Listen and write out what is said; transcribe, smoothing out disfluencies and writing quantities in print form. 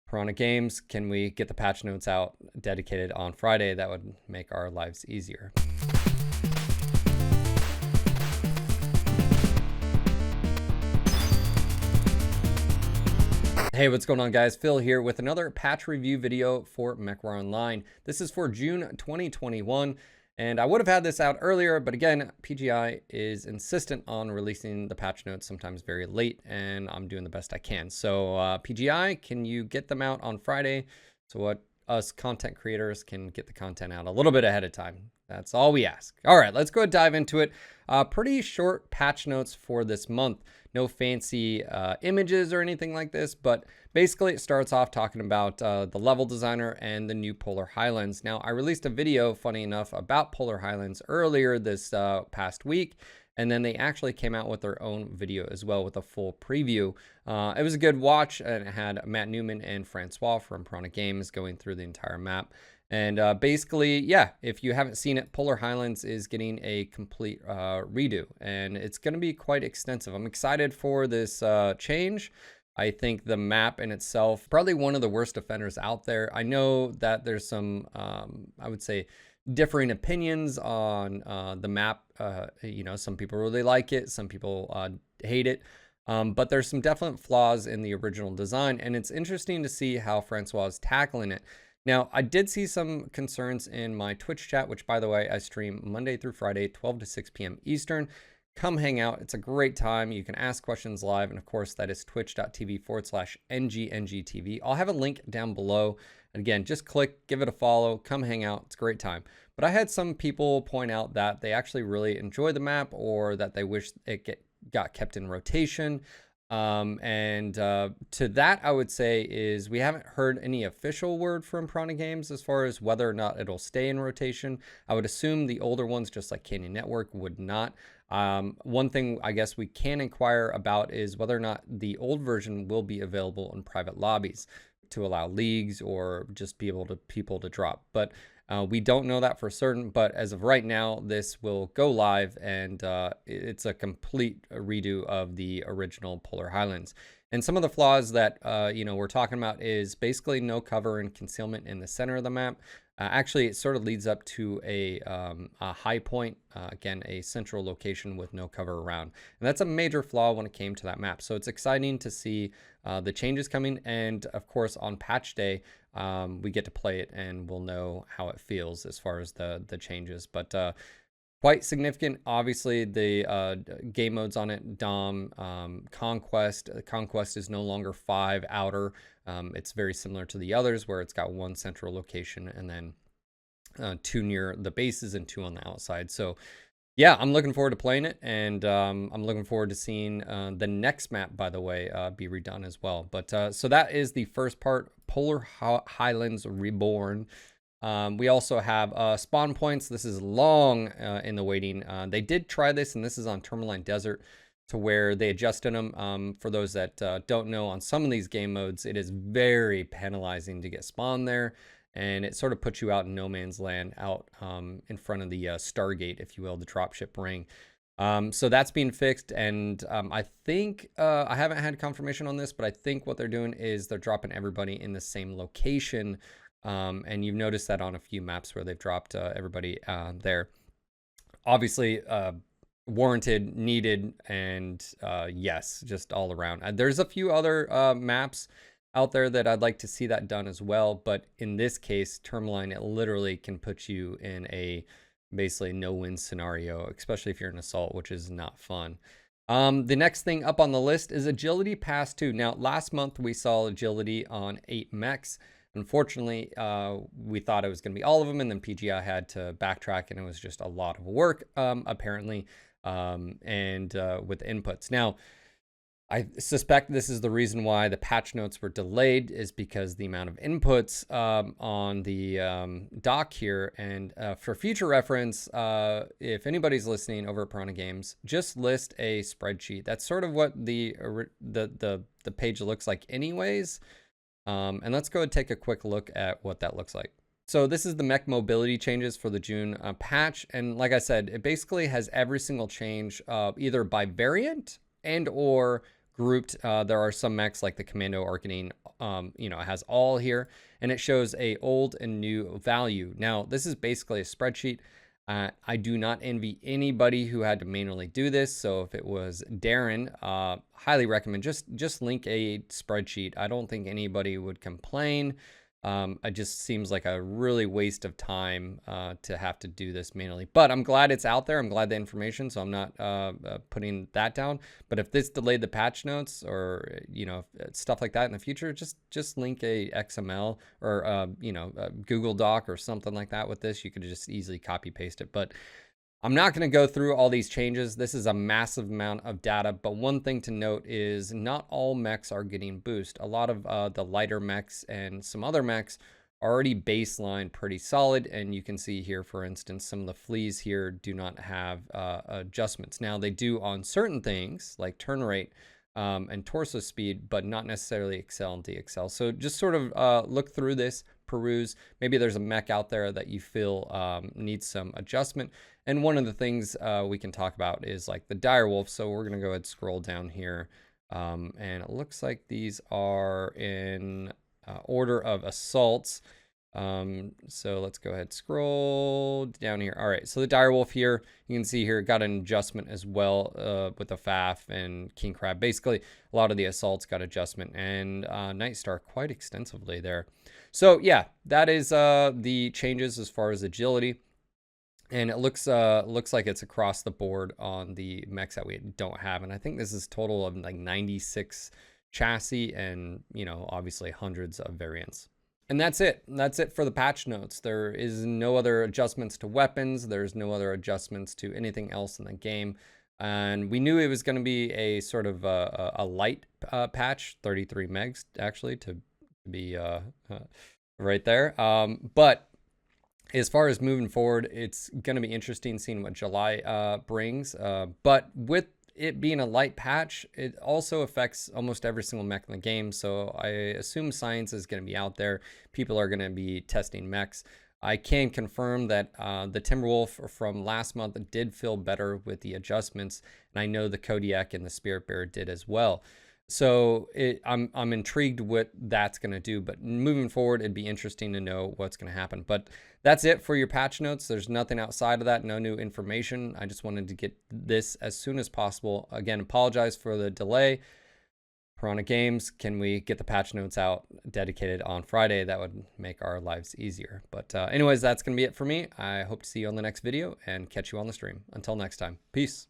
Piranha Games, can we get the patch notes out dedicated on Friday? That would make our lives easier. Hey, what's going on, guys? Phil here with another patch review video for Mechwarrior Online. This is for June 2021, and I would have had this out earlier, but again, PGI is insistent on releasing the patch notes sometimes very late, and I'm doing the best I can. So PGI, can you get them out on Friday so what us content creators can get the content out a little bit ahead of time? That's all we ask. All right, let's go dive into it. Pretty short patch notes for this month. No fancy images or anything like this, but basically it starts off talking about the level designer and the new Polar Highlands. Now, I released a video, funny enough, about Polar Highlands earlier this past week, and then they actually came out with their own video as well with a full preview. It was a good watch, and it had Matt Newman and Francois from Piranha Games going through the entire map. And basically, yeah, if you haven't seen it, Polar Highlands is getting a complete redo, and it's going to be quite extensive. I'm excited for this change. I think the map in itself, probably one of the worst offenders out there. I know that there's some, I would say, differing opinions on the map. You know, some people really like it, some people hate it. But there's some definite flaws in the original design, and it's interesting to see how Francois is tackling it. Now, I did see some concerns in my Twitch chat, which, by the way, I stream Monday through Friday, 12 to 6 p.m. Eastern. Come hang out. It's a great time. You can ask questions live. And of course, that is twitch.tv/NGNGTV. I'll have a link down below. And again, just click, give it a follow, come hang out. It's a great time. But I had some people point out that they actually really enjoy the map, or that they wish it got kept in rotation. To that, I would say is we haven't heard any official word from Piranha Games as far as whether or not it'll stay in rotation. I would assume the older ones, just like Canyon Network, would not. One thing I guess we can inquire about is whether or not the old version will be available in private lobbies to allow leagues or just be able to people to drop. But we don't know that for certain, but as of right now, this will go live, and it's a complete redo of the original Polar Highlands. And some of the flaws that you know, we're talking about is basically no cover and concealment in the center of the map. Actually, it sort of leads up to a high point, again, a central location with no cover around. And that's a major flaw when it came to that map. So it's exciting to see the changes coming. And of course, on patch day, we get to play it and we'll know how it feels as far as the changes. But quite significant. Obviously, the game modes on it, Dom, Conquest. Conquest is no longer 5 outer. It's very similar to the others, where it's got 1 central location and then 2 near the bases and 2 on the outside. So yeah, I'm looking forward to playing it, and I'm looking forward to seeing the next map, by the way, be redone as well. But so that is the first part, Polar Highlands Reborn. We also have spawn points. This is long in the waiting. They did try this, and this is on Tourmaline Desert, to where they adjusted them. For those that don't know, on some of these game modes, it is very penalizing to get spawned there, and it sort of puts you out in no man's land, out in front of the Stargate, if you will, the dropship ring. So that's being fixed, and I think, I haven't had confirmation on this, but I think what they're doing is they're dropping everybody in the same location. And you've noticed that on a few maps where they've dropped everybody there. Obviously, warranted, needed, and yes, just all around. There's a few other maps out there that I'd like to see that done as well, but in this case, Tourmaline, it literally can put you in a basically no-win scenario, especially if you're an assault, which is not fun. The next thing up on the list is Agility Pass 2. Now, last month we saw Agility on 8 mechs. Unfortunately, we thought it was going to be all of them, and then PGI had to backtrack, and it was just a lot of work, apparently, and with inputs. Now, I suspect this is the reason why the patch notes were delayed, is because the amount of inputs on the dock here. And for future reference, if anybody's listening over at Piranha Games, just list a spreadsheet. That's sort of what the page looks like anyways. And let's go and take a quick look at what that looks like. So this is the Mech Mobility changes for the June patch. And like I said, it basically has every single change either by variant and or grouped. There are some mechs like the Commando Arcanine, you know, it has all here, and it shows a old and new value. Now, this is basically a spreadsheet. I do not envy anybody who had to manually do this. So if it was Darren, highly recommend just link a spreadsheet. I don't think anybody would complain. It just seems like a really waste of time to have to do this manually. But I'm glad it's out there. I'm glad the information, so I'm not putting that down. But if this delayed the patch notes or you know stuff like that in the future, just link a XML or you know a Google Doc or something like that with this. You could just easily copy paste it. But I'm not going to go through all these changes. This is a massive amount of data, but one thing to note is not all mechs are getting boost. A lot of the lighter mechs and some other mechs are already baseline pretty solid, and you can see here, for instance, some of the fleas here do not have adjustments. Now, they do on certain things, like turn rate and torso speed, but not necessarily excel and de-excel. So just sort of look through this, peruse. Maybe there's a mech out there that you feel needs some adjustment. And one of the things we can talk about is like the direwolf. So we're going to go ahead and scroll down here. And it looks like these are in order of assaults. So let's go ahead, scroll down here. All right, so the direwolf here, you can see here, got an adjustment as well with the FAF and King Crab. Basically, a lot of the assaults got adjustment, and Night Star quite extensively there. So yeah, that is the changes as far as agility. And it looks like it's across the board on the mechs that we don't have. And I think this is total of like 96 chassis and, you know, obviously hundreds of variants. And that's it. That's it for the patch notes. There is no other adjustments to weapons. There's no other adjustments to anything else in the game. And we knew it was going to be a sort of a light patch, 33 megs actually, to be right there. But as far as moving forward, it's going to be interesting seeing what July brings. But with it being a light patch, it also affects almost every single mech in the game. So I assume science is going to be out there. People are going to be testing mechs. I can confirm that the Timberwolf from last month did feel better with the adjustments. And I know the Kodiak and the Spirit Bear did as well. So I'm intrigued what that's going to do, but moving forward, it'd be interesting to know what's going to happen. But that's it for your patch notes. There's nothing outside of that, no new information. I just wanted to get this as soon as possible. Again, apologize for the delay. Piranha Games, can we get the patch notes out dedicated on Friday? That would make our lives easier. But anyways, that's going to be it for me. I hope to see you on the next video and catch you on the stream. Until next time, peace.